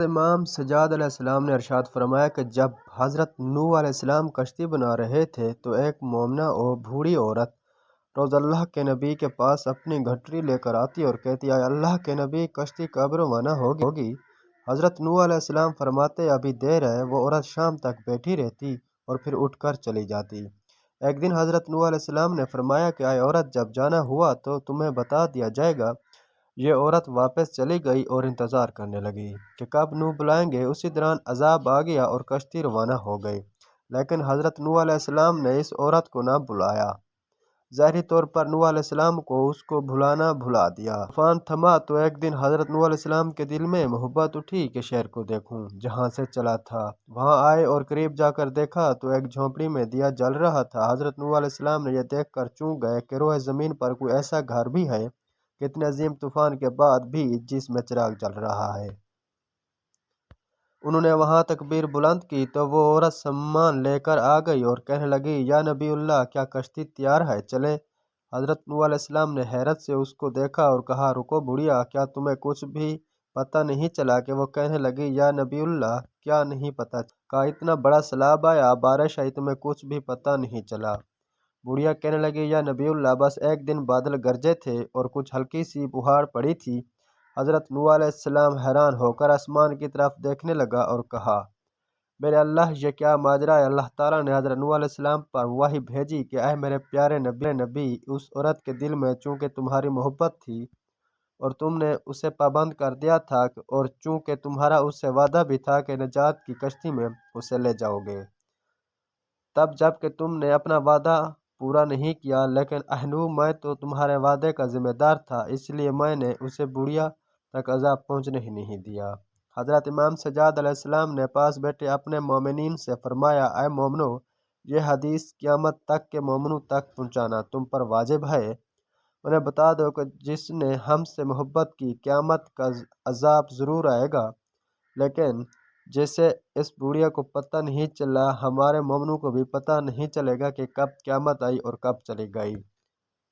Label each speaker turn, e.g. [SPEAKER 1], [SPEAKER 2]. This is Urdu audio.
[SPEAKER 1] امام سجاد علیہ السلام نے ارشاد فرمایا کہ جب حضرت نوح علیہ السلام کشتی بنا رہے تھے تو ایک مومنہ اور بوڑھی عورت روز اللہ کے نبی کے پاس اپنی گھٹری لے کر آتی اور کہتی آئے اللہ کے نبی کشتی کب روانہ ہوگی؟ حضرت نوح علیہ السلام فرماتے ابھی دیر ہے۔ وہ عورت شام تک بیٹھی رہتی اور پھر اٹھ کر چلی جاتی۔ ایک دن حضرت نوح علیہ السلام نے فرمایا کہ آئے عورت جب جانا ہوا تو تمہیں بتا دیا جائے گا۔ یہ عورت واپس چلی گئی اور انتظار کرنے لگی کہ کب نوح بلائیں گے۔ اسی دوران عذاب آ گیا اور کشتی روانہ ہو گئی، لیکن حضرت نوح علیہ السلام نے اس عورت کو نہ بلایا۔ ظاہری طور پر نوح علیہ السلام کو اس کو بھلانا بھلا دیا۔ طوفان تھما تو ایک دن حضرت نوح علیہ السلام کے دل میں محبت اٹھی کہ شہر کو دیکھوں جہاں سے چلا تھا۔ وہاں آئے اور قریب جا کر دیکھا تو ایک جھونپڑی میں دیا جل رہا تھا۔ حضرت نوح علیہ السلام نے یہ دیکھ کر چونک گئے کہ روئے زمین پر کوئی ایسا گھر بھی ہے کہ اتنے عظیم طوفان کے بعد بھی جس میں چراغ جل رہا ہے۔ انہوں نے وہاں تکبیر بلند کی تو وہ عورت سامان لے کر آ گئی اور کہنے لگی یا نبی اللہ کیا کشتی تیار ہے، چلے؟ حضرت نوح علیہ السلام نے حیرت سے اس کو دیکھا اور کہا رکو بڑھیا، کیا تمہیں کچھ بھی پتہ نہیں چلا؟ کہ وہ کہنے لگی یا نبی اللہ کیا نہیں پتہ؟ کہا اتنا بڑا سیلاب آیا، بارش آئی، تمہیں کچھ بھی پتہ نہیں چلا؟ بڑھیا کہنے لگی یا نبی اللہ بس ایک دن بادل گرجے تھے اور کچھ ہلکی سی بہاڑ پڑی تھی۔ حضرت نوح علیہ السلام حیران ہو کر آسمان کی طرف دیکھنے لگا اور کہا میرے اللہ یہ کیا ماجرا ہے؟ اللہ تعالیٰ نے حضرت نوح علیہ السلام پر وحی بھیجی کہ اے میرے پیارے نبی، اس عورت کے دل میں چونکہ تمہاری محبت تھی اور تم نے اسے پابند کر دیا تھا اور چونکہ تمہارا اس سے وعدہ بھی تھا کہ نجات کی کشتی میں اسے لے جاؤ گے، تب جب کہ تم نے اپنا وعدہ پورا نہیں کیا، لیکن اے نوح میں تو تمہارے وعدے کا ذمہ دار تھا، اس لیے میں نے اسے بڑھیا تک عذاب پہنچنے ہی نہیں دیا۔ حضرت امام سجاد علیہ السلام نے پاس بیٹھے اپنے مومنین سے فرمایا اے مومنو، یہ حدیث قیامت تک کے مومنوں تک پہنچانا تم پر واجب ہے۔ انہیں بتا دو کہ جس نے ہم سے محبت کی قیامت کا عذاب ضرور آئے گا، لیکن جیسے اس بوڑھیا کو پتہ نہیں چلا، ہمارے مومنوں کو بھی پتہ نہیں چلے گا کہ کب قیامت آئی اور کب چلی گئی۔